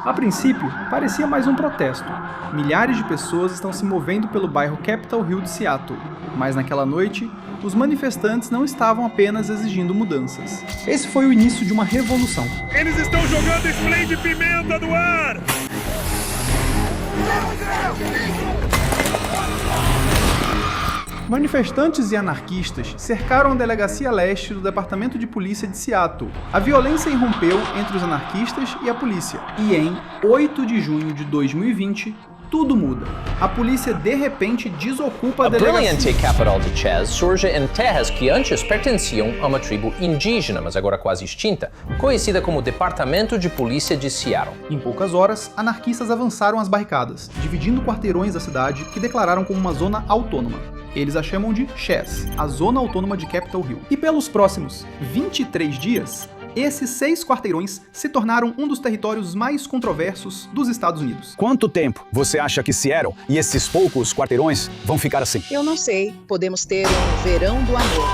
A princípio, parecia mais um protesto. Milhares de pessoas estão se movendo pelo bairro Capitol Hill de Seattle, mas naquela noite, os manifestantes não estavam apenas exigindo mudanças. Esse foi o início de uma revolução. Eles estão jogando spray de pimenta no ar! Manifestantes e anarquistas cercaram a delegacia leste do Departamento de Polícia de Seattle. A violência irrompeu entre os anarquistas e a polícia. E em 8 de junho de 2020, tudo muda. A polícia de repente desocupa a delegacia. A brilhante capital de Chaz surge em terras que antes pertenciam a uma tribo indígena, mas agora quase extinta, conhecida como Departamento de Polícia de Seattle. Em poucas horas, anarquistas avançaram as barricadas, dividindo quarteirões da cidade que declararam como uma zona autônoma. Eles a chamam de Chaz, a zona autônoma de Capitol Hill. E pelos próximos 23 dias, esses 6 quarteirões se tornaram um dos territórios mais controversos dos Estados Unidos. Quanto tempo você acha que Seattle e esses poucos quarteirões vão ficar assim? Eu não sei. Podemos ter um verão do amor.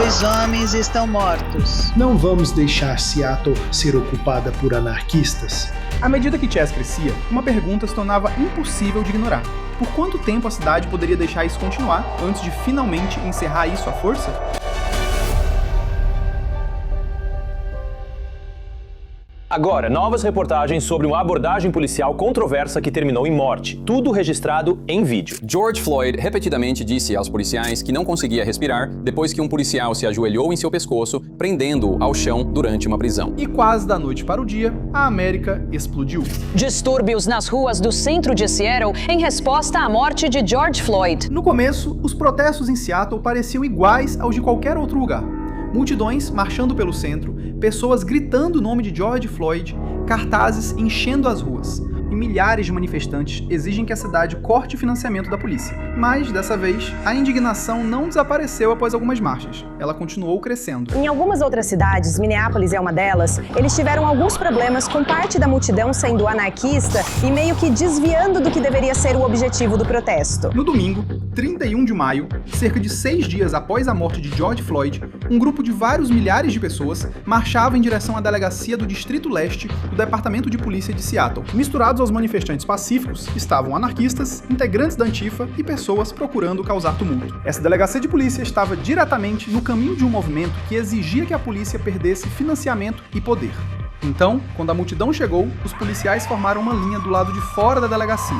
2 homens estão mortos. Não vamos deixar Seattle ser ocupada por anarquistas. À medida que Chaz crescia, uma pergunta se tornava impossível de ignorar. Por quanto tempo a cidade poderia deixar isso continuar antes de finalmente encerrar isso à força? Agora, novas reportagens sobre uma abordagem policial controversa que terminou em morte. Tudo registrado em vídeo. George Floyd repetidamente disse aos policiais que não conseguia respirar depois que um policial se ajoelhou em seu pescoço, prendendo-o ao chão durante uma prisão. E quase da noite para o dia, a América explodiu. Distúrbios nas ruas do centro de Seattle em resposta à morte de George Floyd. No começo, os protestos em Seattle pareciam iguais aos de qualquer outro lugar. Multidões marchando pelo centro, pessoas gritando o nome de George Floyd, cartazes enchendo as ruas. E milhares de manifestantes exigem que a cidade corte o financiamento da polícia. Mas, dessa vez, a indignação não desapareceu após algumas marchas. Ela continuou crescendo. Em algumas outras cidades, Minneapolis é uma delas, eles tiveram alguns problemas com parte da multidão sendo anarquista e meio que desviando do que deveria ser o objetivo do protesto. No domingo, 31 de maio, cerca de 6 dias após a morte de George Floyd, um grupo de vários milhares de pessoas marchava em direção à delegacia do Distrito Leste do Departamento de Polícia de Seattle. Misturados aos manifestantes pacíficos estavam anarquistas, integrantes da Antifa e pessoas procurando causar tumulto. Essa delegacia de polícia estava diretamente no caminho de um movimento que exigia que a polícia perdesse financiamento e poder. Então, quando a multidão chegou, os policiais formaram uma linha do lado de fora da delegacia.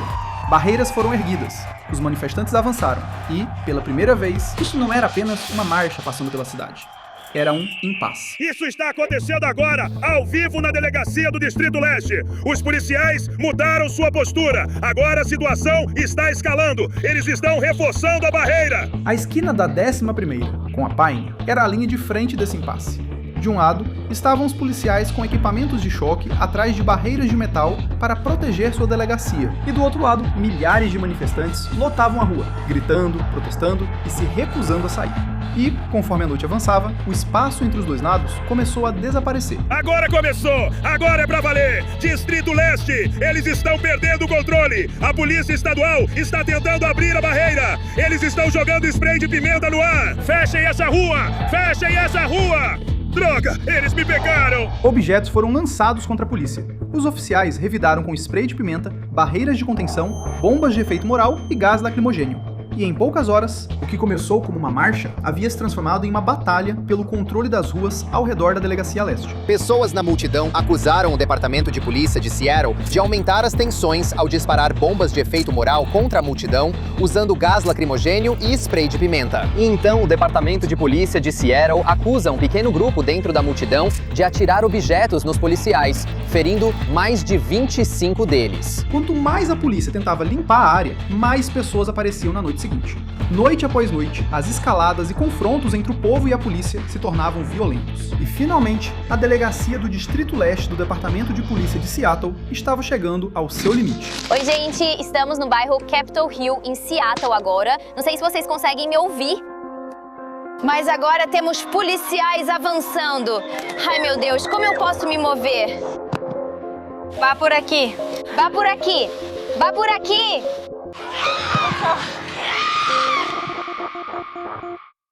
Barreiras foram erguidas, os manifestantes avançaram e, pela primeira vez, isso não era apenas uma marcha passando pela cidade. Era um impasse. Isso está acontecendo agora, ao vivo na delegacia do Distrito Leste. Os policiais mudaram sua postura. Agora a situação está escalando. Eles estão reforçando a barreira. A esquina da 11ª, com a Pine, era a linha de frente desse impasse. De um lado, estavam os policiais com equipamentos de choque atrás de barreiras de metal para proteger sua delegacia. E do outro lado, milhares de manifestantes lotavam a rua, gritando, protestando e se recusando a sair. E, conforme a noite avançava, o espaço entre os dois lados começou a desaparecer. Agora começou! Agora é pra valer! Distrito Leste! Eles estão perdendo o controle! A polícia estadual está tentando abrir a barreira! Eles estão jogando spray de pimenta no ar! Fechem essa rua! Fechem essa rua! Droga! Eles me pegaram! Objetos foram lançados contra a polícia. Os oficiais revidaram com spray de pimenta, barreiras de contenção, bombas de efeito moral e gás lacrimogênio. E em poucas horas, o que começou como uma marcha havia se transformado em uma batalha pelo controle das ruas ao redor da Delegacia Leste. Pessoas na multidão acusaram o Departamento de Polícia de Seattle de aumentar as tensões ao disparar bombas de efeito moral contra a multidão, usando gás lacrimogênio e spray de pimenta. E então o Departamento de Polícia de Seattle acusa um pequeno grupo dentro da multidão de atirar objetos nos policiais, ferindo mais de 25 deles. Quanto mais a polícia tentava limpar a área, mais pessoas apareciam na noite seguinte. Noite após noite, as escaladas e confrontos entre o povo e a polícia se tornavam violentos. E finalmente, a delegacia do Distrito Leste do Departamento de Polícia de Seattle estava chegando ao seu limite. Oi, gente, estamos no bairro Capitol Hill, em Seattle agora. Não sei se vocês conseguem me ouvir. Mas agora temos policiais avançando. Ai, meu Deus, como eu posso me mover? Vá por aqui. Vá por aqui. Vá por aqui.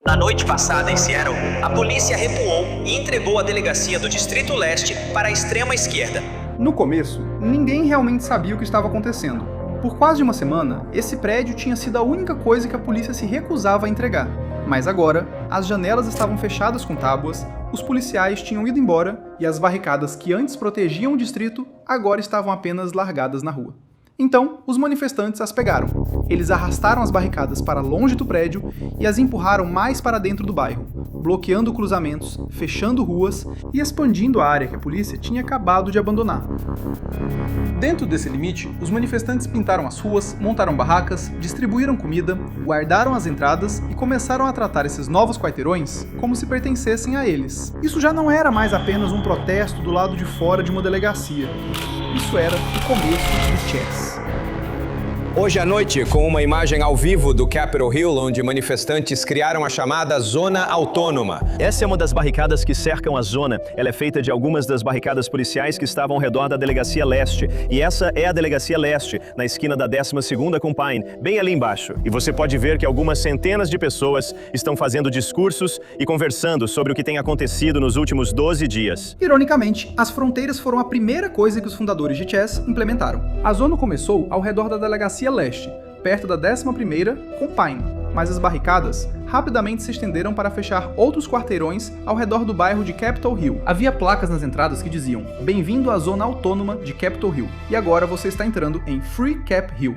Na noite passada, em Seattle, a polícia recuou e entregou a delegacia do Distrito Leste para a extrema esquerda. No começo, ninguém realmente sabia o que estava acontecendo. Por quase uma semana, esse prédio tinha sido a única coisa que a polícia se recusava a entregar. Mas agora, as janelas estavam fechadas com tábuas, os policiais tinham ido embora e as barricadas que antes protegiam o distrito agora estavam apenas largadas na rua. Então, os manifestantes as pegaram. Eles arrastaram as barricadas para longe do prédio e as empurraram mais para dentro do bairro, bloqueando cruzamentos, fechando ruas e expandindo a área que a polícia tinha acabado de abandonar. Dentro desse limite, os manifestantes pintaram as ruas, montaram barracas, distribuíram comida, guardaram as entradas e começaram a tratar esses novos quarteirões como se pertencessem a eles. Isso já não era mais apenas um protesto do lado de fora de uma delegacia. Isso era o começo do Chess. Hoje à noite, com uma imagem ao vivo do Capitol Hill, onde manifestantes criaram a chamada Zona Autônoma. Essa é uma das barricadas que cercam a zona. Ela é feita de algumas das barricadas policiais que estavam ao redor da Delegacia Leste. E essa é a Delegacia Leste, na esquina da 12ª com Pine, bem ali embaixo. E você pode ver que algumas centenas de pessoas estão fazendo discursos e conversando sobre o que tem acontecido nos últimos 12 dias. Ironicamente, as fronteiras foram a primeira coisa que os fundadores de Chess implementaram. A zona começou ao redor da Delegacia Leste, perto da 11ª com Pine, mas as barricadas rapidamente se estenderam para fechar outros quarteirões ao redor do bairro de Capitol Hill. Havia placas nas entradas que diziam: "Bem-vindo à zona autônoma de Capitol Hill, e agora você está entrando em Free Cap Hill."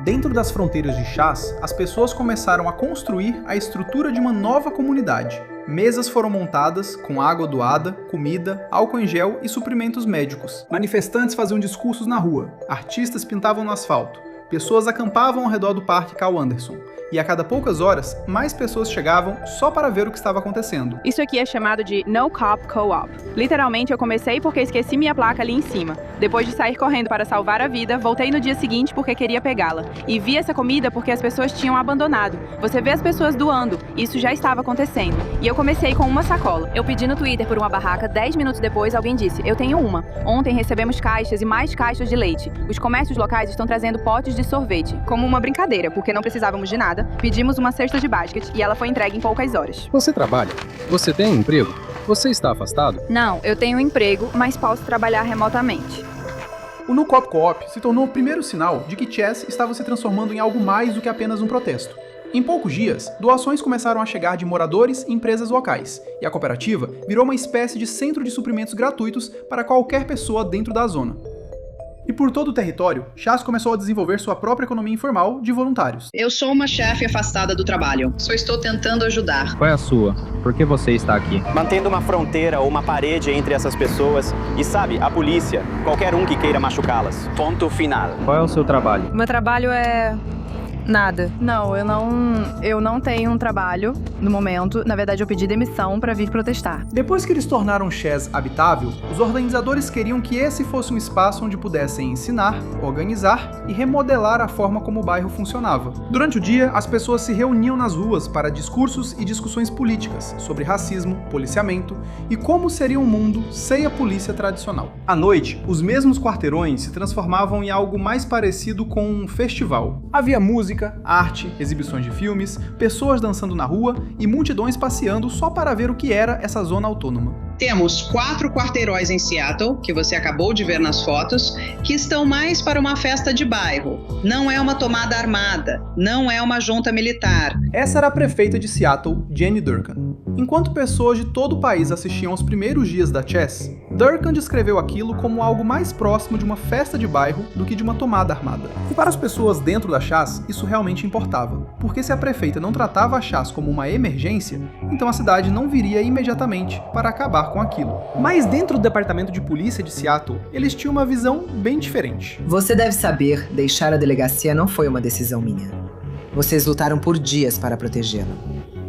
Dentro das fronteiras de Chess, as pessoas começaram a construir a estrutura de uma nova comunidade. Mesas foram montadas com água doada, comida, álcool em gel e suprimentos médicos. Manifestantes faziam discursos na rua, artistas pintavam no asfalto, pessoas acampavam ao redor do Parque Carl Anderson. E a cada poucas horas, mais pessoas chegavam só para ver o que estava acontecendo. Isso aqui é chamado de No Cop Co-op. Literalmente, eu comecei porque esqueci minha placa ali em cima. Depois de sair correndo para salvar a vida, voltei no dia seguinte porque queria pegá-la. E vi essa comida porque as pessoas tinham abandonado. Você vê as pessoas doando. Isso já estava acontecendo. E eu comecei com uma sacola. Eu pedi no Twitter por uma barraca, 10 minutos depois alguém disse: "Eu tenho uma." Ontem recebemos caixas e mais caixas de leite. Os comércios locais estão trazendo potes de sorvete. Como uma brincadeira, porque não precisávamos de nada. Pedimos uma cesta de basquete e ela foi entregue em poucas horas. Você trabalha? Você tem emprego? Você está afastado? Não, eu tenho um emprego, mas posso trabalhar remotamente. O No Cop Co-op se tornou o primeiro sinal de que Chess estava se transformando em algo mais do que apenas um protesto. Em poucos dias, doações começaram a chegar de moradores e empresas locais, e a cooperativa virou uma espécie de centro de suprimentos gratuitos para qualquer pessoa dentro da zona. E por todo o território, Chess começou a desenvolver sua própria economia informal de voluntários. Eu sou uma chefe afastada do trabalho. Só estou tentando ajudar. Qual é a sua? Por que você está aqui? Mantendo uma fronteira ou uma parede entre essas pessoas e, sabe, a polícia, qualquer um que queira machucá-las. Ponto final. Qual é o seu trabalho? Meu trabalho é... nada. Não, eu não tenho um trabalho no momento. Na verdade, eu pedi demissão para vir protestar. Depois que eles tornaram Chess habitável, os organizadores queriam que esse fosse um espaço onde pudessem ensinar, organizar e remodelar a forma como o bairro funcionava. Durante o dia, as pessoas se reuniam nas ruas para discursos e discussões políticas sobre racismo, policiamento e como seria um mundo sem a polícia tradicional. À noite, os mesmos quarteirões se transformavam em algo mais parecido com um festival. Havia música, arte, exibições de filmes, pessoas dançando na rua e multidões passeando só para ver o que era essa zona autônoma. Temos 4 quarteirões em Seattle, que você acabou de ver nas fotos, que estão mais para uma festa de bairro. Não é uma tomada armada, não é uma junta militar. Essa era a prefeita de Seattle, Jenny Durkan. Enquanto pessoas de todo o país assistiam aos primeiros dias da Chess, Durkan descreveu aquilo como algo mais próximo de uma festa de bairro do que de uma tomada armada. E para as pessoas dentro da Chess, isso realmente importava, porque se a prefeita não tratava a Chess como uma emergência, então a cidade não viria imediatamente para acabar com aquilo. Mas dentro do departamento de polícia de Seattle, eles tinham uma visão bem diferente. Você deve saber, deixar a delegacia não foi uma decisão minha. Vocês lutaram por dias para protegê-la.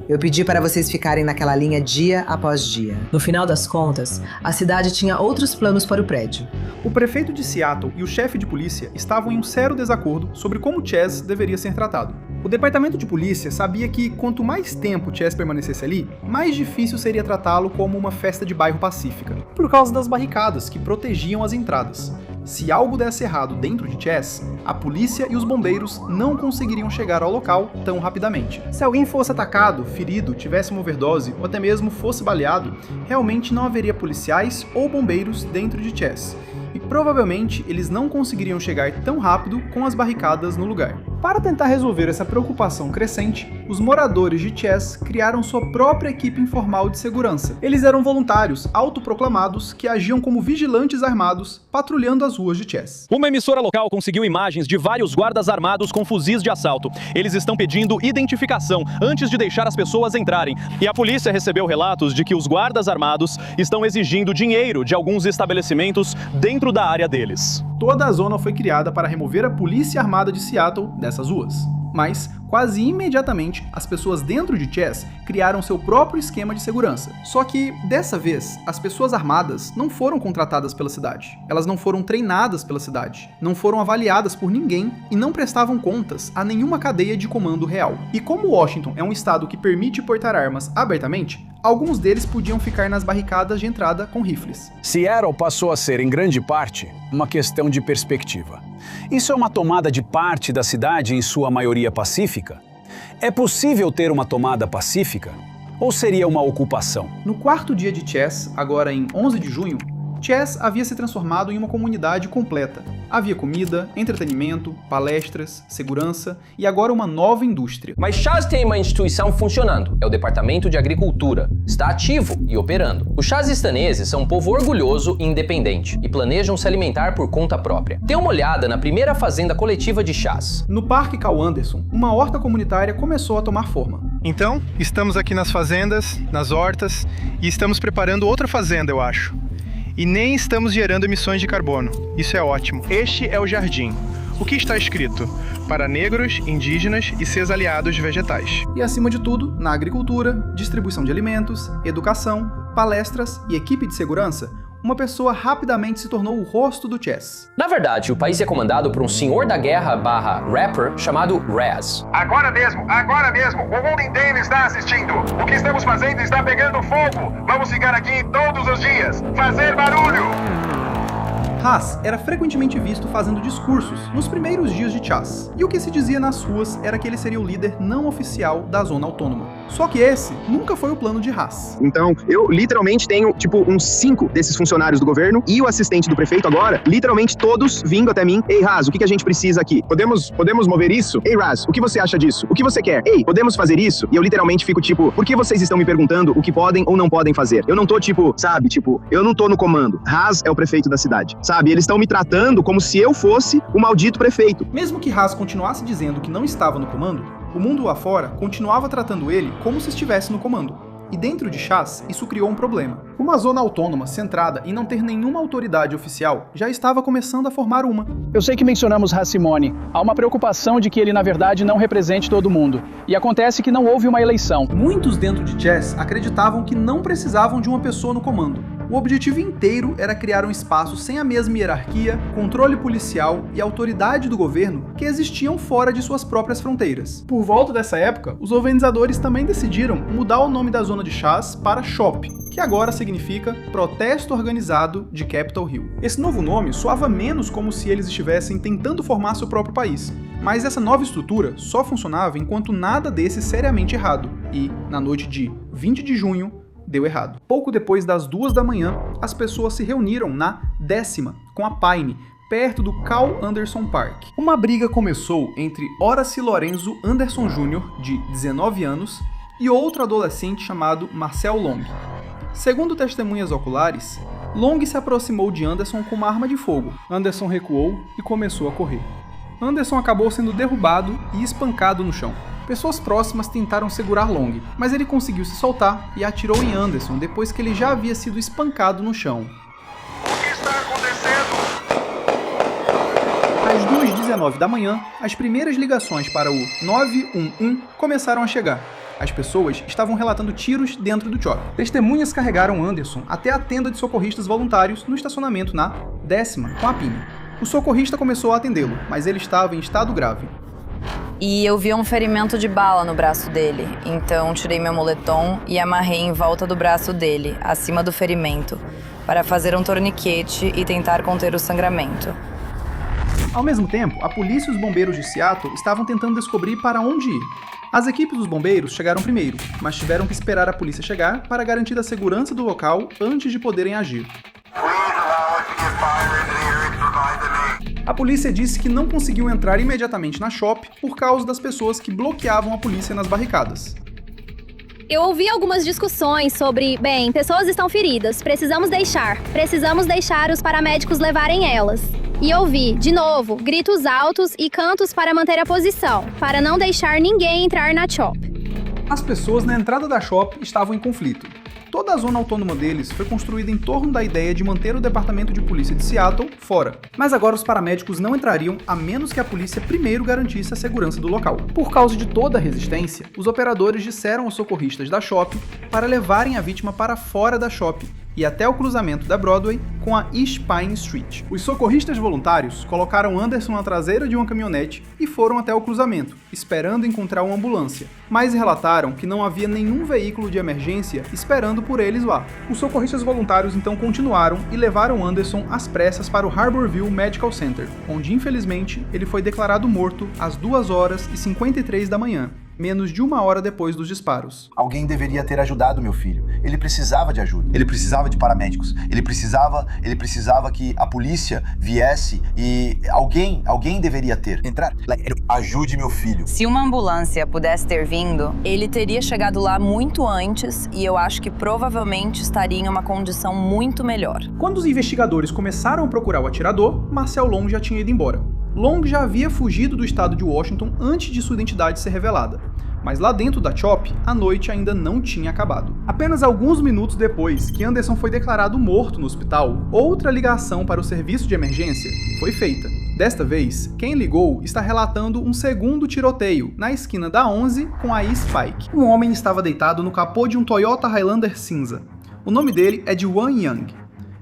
Eu pedi para vocês ficarem naquela linha dia após dia. No final das contas, a cidade tinha outros planos para o prédio. O prefeito de Seattle e o chefe de polícia estavam em um sério desacordo sobre como Chess deveria ser tratado. O departamento de polícia sabia que quanto mais tempo Chess permanecesse ali, mais difícil seria tratá-lo como uma festa de bairro pacífica, por causa das barricadas que protegiam as entradas. Se algo desse errado dentro de Chess, a polícia e os bombeiros não conseguiriam chegar ao local tão rapidamente. Se alguém fosse atacado, ferido, tivesse uma overdose ou até mesmo fosse baleado, realmente não haveria policiais ou bombeiros dentro de Chess. E provavelmente eles não conseguiriam chegar tão rápido com as barricadas no lugar. Para tentar resolver essa preocupação crescente, os moradores de Chess criaram sua própria equipe informal de segurança. Eles eram voluntários autoproclamados que agiam como vigilantes armados, patrulhando as ruas de Chess. Uma emissora local conseguiu imagens de vários guardas armados com fuzis de assalto. Eles estão pedindo identificação antes de deixar as pessoas entrarem. E a polícia recebeu relatos de que os guardas armados estão exigindo dinheiro de alguns estabelecimentos dentro da área deles. Toda a zona foi criada para remover a polícia armada de Seattle dessas ruas. Mas, quase imediatamente, as pessoas dentro de Chess criaram seu próprio esquema de segurança. Só que, dessa vez, as pessoas armadas não foram contratadas pela cidade. Elas não foram treinadas pela cidade, não foram avaliadas por ninguém e não prestavam contas a nenhuma cadeia de comando real. E como Washington é um estado que permite portar armas abertamente, alguns deles podiam ficar nas barricadas de entrada com rifles. Seattle passou a ser, em grande parte, uma questão de perspectiva. Isso é uma tomada de parte da cidade em sua maioria pacífica? É possível ter uma tomada pacífica? Ou seria uma ocupação? No quarto dia de Chess, agora em 11 de junho, Chess havia se transformado em uma comunidade completa. Havia comida, entretenimento, palestras, segurança e agora uma nova indústria. Mas Chess tem uma instituição funcionando, é o Departamento de Agricultura. Está ativo e operando. Os chazistaneses são um povo orgulhoso e independente e planejam se alimentar por conta própria. Dê uma olhada na primeira fazenda coletiva de chás. No Parque Cal Anderson, uma horta comunitária começou a tomar forma. Então, estamos aqui nas fazendas, nas hortas, e estamos preparando outra fazenda, eu acho. E nem estamos gerando emissões de carbono. Isso é ótimo. Este é o jardim. O que está escrito? Para negros, indígenas e seus aliados vegetais. E acima de tudo, na agricultura, distribuição de alimentos, educação, palestras e equipe de segurança, uma pessoa rapidamente se tornou o rosto do Chess. Na verdade, o país é comandado por um senhor da guerra / rapper chamado Raz. Agora mesmo, o mundo inteiro está assistindo. O que estamos fazendo está pegando fogo. Vamos ficar aqui todos os dias. Fazer barulho! Raz era frequentemente visto fazendo discursos nos primeiros dias de Chess, e o que se dizia nas ruas era que ele seria o líder não oficial da zona autônoma. Só que esse nunca foi o plano de Raz. Então, eu literalmente tenho, uns 5 desses funcionários do governo e o assistente do prefeito agora, literalmente todos vindo até mim. Ei, Raz, o que a gente precisa aqui? Podemos mover isso? Ei, Raz, o que você acha disso? O que você quer? Ei, podemos fazer isso? E eu literalmente fico por que vocês estão me perguntando o que podem ou não podem fazer? Eu não tô eu não tô no comando. Raz é o prefeito da cidade. Sabe, eles estão me tratando como se eu fosse o maldito prefeito. Mesmo que Raz continuasse dizendo que não estava no comando, o mundo lá fora continuava tratando ele como se estivesse no comando. E dentro de Chess, isso criou um problema. Uma zona autônoma centrada em não ter nenhuma autoridade oficial já estava começando a formar uma. Eu sei que mencionamos Rassimone. Há uma preocupação de que ele, na verdade, não represente todo mundo. E acontece que não houve uma eleição. Muitos dentro de Chess acreditavam que não precisavam de uma pessoa no comando. O objetivo inteiro era criar um espaço sem a mesma hierarquia, controle policial e autoridade do governo que existiam fora de suas próprias fronteiras. Por volta dessa época, os organizadores também decidiram mudar o nome da zona de Chess para SHOP, que agora significa Protesto Organizado de Capitol Hill. Esse novo nome soava menos como se eles estivessem tentando formar seu próprio país, mas essa nova estrutura só funcionava enquanto nada desse seriamente errado, e, na noite de 20 de junho, deu errado. Pouco depois das 2 da manhã, as pessoas se reuniram na 10ª, com a Pine, perto do Cal Anderson Park. Uma briga começou entre Horace Lorenzo Anderson Jr., de 19 anos, e outro adolescente chamado Marcel Long. Segundo testemunhas oculares, Long se aproximou de Anderson com uma arma de fogo. Anderson recuou e começou a correr. Anderson acabou sendo derrubado e espancado no chão. Pessoas próximas tentaram segurar Long, mas ele conseguiu se soltar e atirou em Anderson depois que ele já havia sido espancado no chão. O que está acontecendo? Às 2h19 da manhã, as primeiras ligações para o 911 começaram a chegar. As pessoas estavam relatando tiros dentro do chopper. Testemunhas carregaram Anderson até a tenda de socorristas voluntários no estacionamento na 10ª, com a Pine. O socorrista começou a atendê-lo, mas ele estava em estado grave. E eu vi um ferimento de bala no braço dele, então tirei meu moletom e amarrei em volta do braço dele, acima do ferimento. para fazer um torniquete e tentar conter o sangramento. Ao mesmo tempo, a polícia e os bombeiros de Seattle estavam tentando descobrir para onde ir. As equipes dos bombeiros chegaram primeiro, mas tiveram que esperar a polícia chegar para garantir a segurança do local antes de poderem agir. A polícia disse que não conseguiu entrar imediatamente na shop por causa das pessoas que bloqueavam a polícia nas barricadas. Eu ouvi algumas discussões sobre, pessoas estão feridas, precisamos deixar os paramédicos levarem elas. E ouvi, de novo, gritos altos e cantos para manter a posição, para não deixar ninguém entrar na shop. As pessoas na entrada da shop estavam em conflito. Toda a zona autônoma deles foi construída em torno da ideia de manter o departamento de polícia de Seattle fora. Mas agora os paramédicos não entrariam a menos que a polícia primeiro garantisse a segurança do local. Por causa de toda a resistência, os operadores disseram aos socorristas da shop para levarem a vítima para fora da shop e até o cruzamento da Broadway com a East Pine Street. Os socorristas voluntários colocaram Anderson na traseira de uma caminhonete e foram até o cruzamento, esperando encontrar uma ambulância, mas relataram que não havia nenhum veículo de emergência esperando por eles lá. Os socorristas voluntários então continuaram e levaram Anderson às pressas para o Harborview Medical Center, onde infelizmente ele foi declarado morto às 2h53 da manhã. Menos de 1 hora depois dos disparos. Alguém deveria ter ajudado meu filho. Ele precisava de ajuda. Ele precisava de paramédicos. Ele precisava que a polícia viesse e alguém deveria entrar. Ajude meu filho. Se uma ambulância pudesse ter vindo, ele teria chegado lá muito antes e eu acho que provavelmente estaria em uma condição muito melhor. Quando os investigadores começaram a procurar o atirador, Marcel Long já tinha ido embora. Long já havia fugido do estado de Washington antes de sua identidade ser revelada, mas lá dentro da shop, a noite ainda não tinha acabado. Apenas alguns minutos depois que Anderson foi declarado morto no hospital, outra ligação para o serviço de emergência foi feita. Desta vez, quem ligou está relatando um segundo tiroteio na esquina da 11 com a East Pike. Um homem estava deitado no capô de um Toyota Highlander cinza. O nome dele é Dwan Young.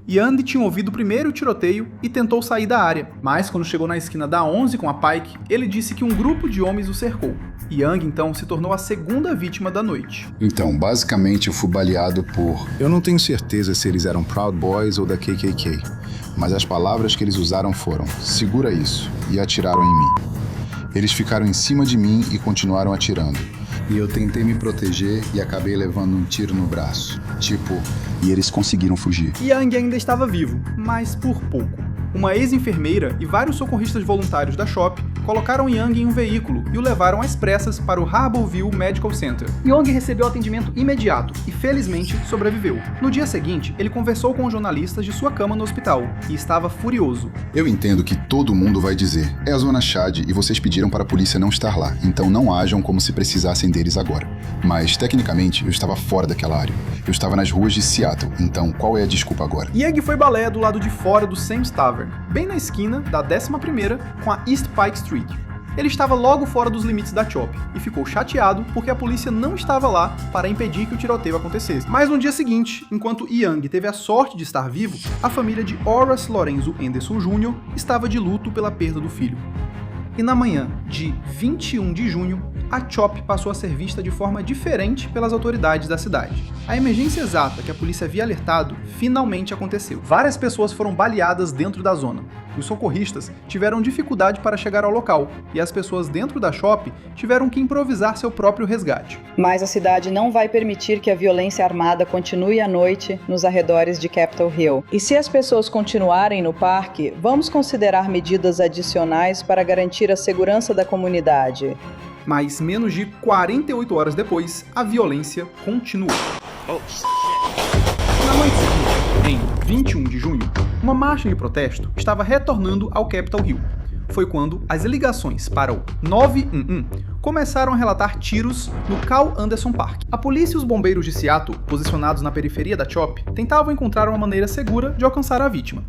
Yandy tinha ouvido o primeiro tiroteio e tentou sair da área, mas quando chegou na esquina da 11 com a Pike, ele disse que um grupo de homens o cercou. Young então se tornou a segunda vítima da noite. Então, basicamente eu fui baleado por... Eu não tenho certeza se eles eram Proud Boys ou da KKK, mas as palavras que eles usaram foram "segura isso" e atiraram em mim. Eles ficaram em cima de mim e continuaram atirando. E eu tentei me proteger e acabei levando um tiro no braço. E eles conseguiram fugir. Young ainda estava vivo, mas por pouco. Uma ex-enfermeira e vários socorristas voluntários da shop colocaram Young em um veículo e o levaram às pressas para o Harborview Medical Center. Young recebeu atendimento imediato e, felizmente, sobreviveu. No dia seguinte, ele conversou com os jornalistas de sua cama no hospital e estava furioso. Eu entendo que todo mundo vai dizer, é a Zona Chad e vocês pediram para a polícia não estar lá, então não ajam como se precisassem deles agora. Mas, tecnicamente, eu estava fora daquela área. Eu estava nas ruas de Seattle, então qual é a desculpa agora? Young foi balé do lado de fora do Sam's Tavern, bem na esquina da 11ª com a East Pike Street. Ele estava logo fora dos limites da shop e ficou chateado porque a polícia não estava lá para impedir que o tiroteio acontecesse. Mas no dia seguinte, enquanto Young teve a sorte de estar vivo, a família de Horace Lorenzo Anderson Jr. estava de luto pela perda do filho. E na manhã de 21 de junho, a shop passou a ser vista de forma diferente pelas autoridades da cidade. A emergência exata que a polícia havia alertado finalmente aconteceu. Várias pessoas foram baleadas dentro da zona. Os socorristas tiveram dificuldade para chegar ao local e as pessoas dentro da shop tiveram que improvisar seu próprio resgate. Mas a cidade não vai permitir que a violência armada continue à noite nos arredores de Capitol Hill. E se as pessoas continuarem no parque, vamos considerar medidas adicionais para garantir a segurança da comunidade. Mas menos de 48 horas depois, a violência continuou. Na noite seguinte, em 21 de junho, uma marcha de protesto estava retornando ao Capitol Hill. Foi quando as ligações para o 911 começaram a relatar tiros no Carl Anderson Park. A polícia e os bombeiros de Seattle, posicionados na periferia da shop, tentavam encontrar uma maneira segura de alcançar a vítima.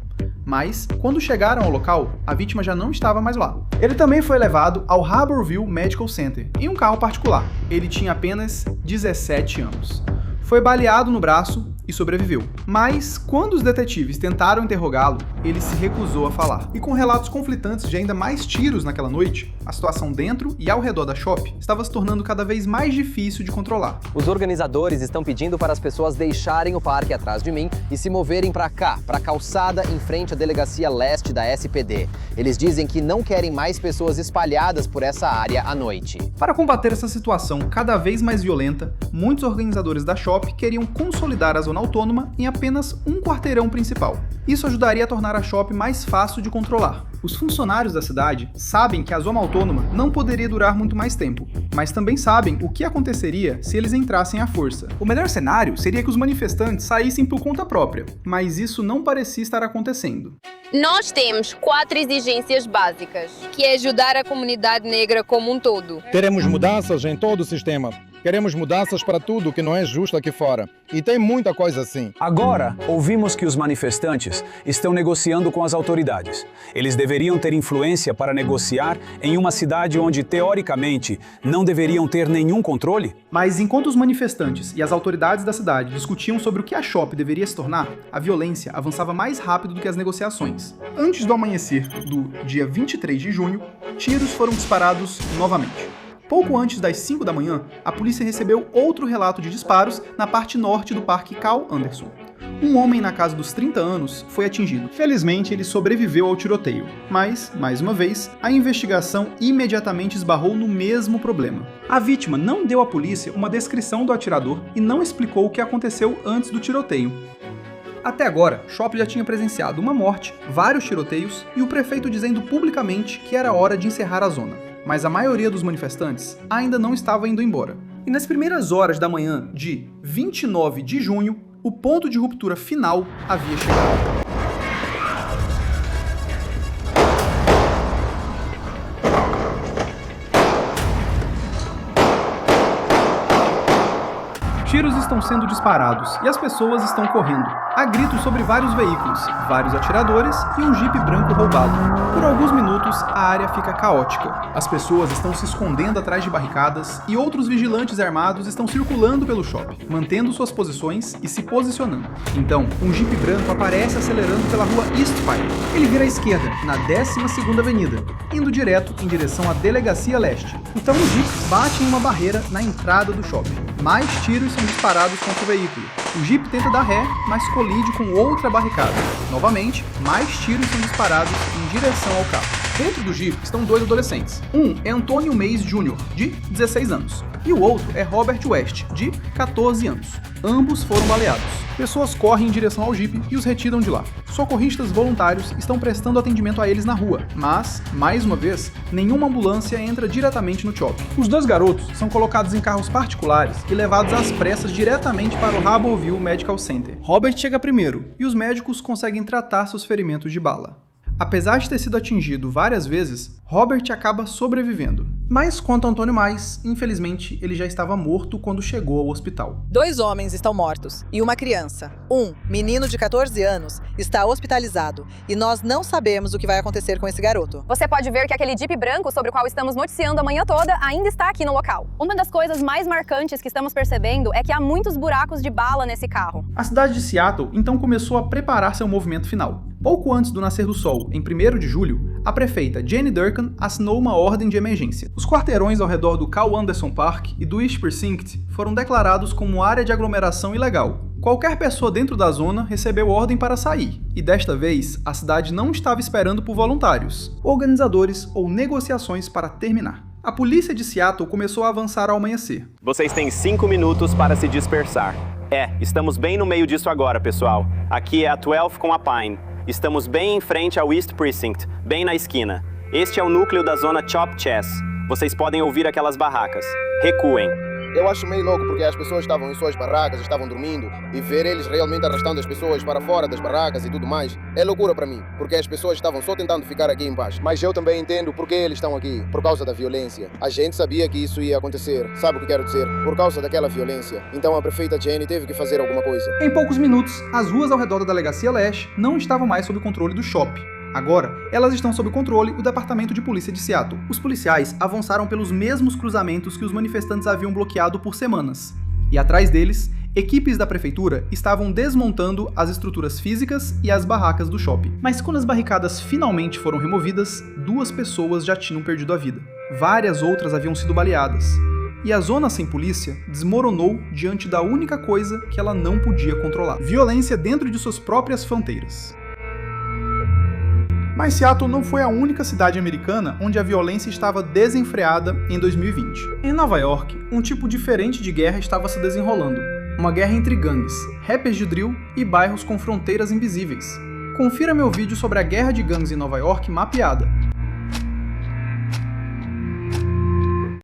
Mas, quando chegaram ao local, a vítima já não estava mais lá. Ele também foi levado ao Harborview Medical Center, em um carro particular. Ele tinha apenas 17 anos. Foi baleado no braço e sobreviveu. Mas, quando os detetives tentaram interrogá-lo, ele se recusou a falar. E com relatos conflitantes de ainda mais tiros naquela noite, a situação dentro e ao redor da Shop estava se tornando cada vez mais difícil de controlar. Os organizadores estão pedindo para as pessoas deixarem o parque atrás de mim e se moverem para cá, para a calçada em frente à delegacia leste da SPD. Eles dizem que não querem mais pessoas espalhadas por essa área à noite. Para combater essa situação cada vez mais violenta, muitos organizadores da Shop queriam consolidar a zona autônoma em apenas um quarteirão principal. Isso ajudaria a tornar a Shop mais fácil de controlar. Os funcionários da cidade sabem que a zona autônoma não poderia durar muito mais tempo, mas também sabem o que aconteceria se eles entrassem à força. O melhor cenário seria que os manifestantes saíssem por conta própria, mas isso não parecia estar acontecendo. Nós temos 4 exigências básicas, que é ajudar a comunidade negra como um todo. Queremos mudanças em todo o sistema. Queremos mudanças para tudo que não é justo aqui fora. E tem muita coisa assim. Agora, ouvimos que os manifestantes estão negociando com as autoridades. Eles deveriam ter influência para negociar em uma cidade onde, teoricamente, não deveriam ter nenhum controle? Mas enquanto os manifestantes e as autoridades da cidade discutiam sobre o que a Shop deveria se tornar, a violência avançava mais rápido do que as negociações. Antes do amanhecer do dia 23 de junho, tiros foram disparados novamente. Pouco antes das 5 da manhã, a polícia recebeu outro relato de disparos na parte norte do Parque Carl Anderson. Um homem na casa dos 30 anos foi atingido. Felizmente, ele sobreviveu ao tiroteio, mas, mais uma vez, a investigação imediatamente esbarrou no mesmo problema. A vítima não deu à polícia uma descrição do atirador e não explicou o que aconteceu antes do tiroteio. Até agora, Shop já tinha presenciado uma morte, vários tiroteios e o prefeito dizendo publicamente que era hora de encerrar a zona. Mas a maioria dos manifestantes ainda não estava indo embora. E nas primeiras horas da manhã de 29 de junho, o ponto de ruptura final havia chegado. Tiros estão sendo disparados e as pessoas estão correndo. Há gritos sobre vários veículos, vários atiradores e um jipe branco roubado. Por alguns minutos, a área fica caótica. As pessoas estão se escondendo atrás de barricadas e outros vigilantes armados estão circulando pelo shopping, mantendo suas posições e se posicionando. Então, um jipe branco aparece acelerando pela rua Eastfire. Ele vira à esquerda, na 12ª Avenida, indo direto em direção à Delegacia Leste. Então o jipe bate em uma barreira na entrada do shopping. Mais tiros são disparados contra o veículo. O jipe tenta dar ré, mas colide com outra barricada. Novamente, mais tiros são disparados em direção ao carro. Dentro do jipe estão 2 adolescentes. Um é Antônio Mays Jr., de 16 anos, e o outro é Robert West, de 14 anos. Ambos foram baleados. Pessoas correm em direção ao jipe e os retiram de lá. Socorristas voluntários estão prestando atendimento a eles na rua, mas, mais uma vez, nenhuma ambulância entra diretamente no shopping. Os 2 garotos são colocados em carros particulares e levados às pressas diretamente para o Hablville Medical Center. Robert chega primeiro e os médicos conseguem tratar seus ferimentos de bala. Apesar de ter sido atingido várias vezes, Robert acaba sobrevivendo. Mas quanto a Antônio Mais, infelizmente, ele já estava morto quando chegou ao hospital. 2 homens estão mortos e uma criança. Um menino de 14 anos está hospitalizado e nós não sabemos o que vai acontecer com esse garoto. Você pode ver que aquele Jeep branco sobre o qual estamos noticiando a manhã toda ainda está aqui no local. Uma das coisas mais marcantes que estamos percebendo é que há muitos buracos de bala nesse carro. A cidade de Seattle então começou a preparar seu movimento final. Pouco antes do nascer do sol, em 1º de julho, a prefeita Jenny Durkan assinou uma ordem de emergência. Os quarteirões ao redor do Carl Anderson Park e do East Precinct foram declarados como área de aglomeração ilegal. Qualquer pessoa dentro da zona recebeu ordem para sair, e desta vez a cidade não estava esperando por voluntários, organizadores ou negociações para terminar. A polícia de Seattle começou a avançar ao amanhecer. Vocês têm 5 minutos para se dispersar. Estamos bem no meio disso agora, pessoal. Aqui é a 12 com a Pine. Estamos bem em frente ao East Precinct, bem na esquina. Este é o núcleo da zona Chop Chess. Vocês podem ouvir aquelas barracas. Recuem. Eu acho meio louco porque as pessoas estavam em suas barracas, estavam dormindo, e ver eles realmente arrastando as pessoas para fora das barracas e tudo mais é loucura para mim, porque as pessoas estavam só tentando ficar aqui embaixo. Mas eu também entendo por que eles estão aqui, por causa da violência. A gente sabia que isso ia acontecer, sabe o que quero dizer? Por causa daquela violência. Então a prefeita Jenny teve que fazer alguma coisa. Em poucos minutos, as ruas ao redor da Delegacia Leste não estavam mais sob controle do shopping. Agora, elas estão sob controle do Departamento de Polícia de Seattle. Os policiais avançaram pelos mesmos cruzamentos que os manifestantes haviam bloqueado por semanas. E atrás deles, Equipes da prefeitura estavam desmontando as estruturas físicas e as barracas do shopping. Mas quando as barricadas finalmente foram removidas, 2 pessoas já tinham perdido a vida. Várias outras haviam sido baleadas. E a zona sem polícia desmoronou diante da única coisa que ela não podia controlar: violência dentro de suas próprias fronteiras. Mas Seattle não foi a única cidade americana onde a violência estava desenfreada em 2020. Em Nova York, um tipo diferente de guerra estava se desenrolando. Uma guerra entre gangues, rappers de drill e bairros com fronteiras invisíveis. Confira meu vídeo sobre a guerra de gangues em Nova York mapeada.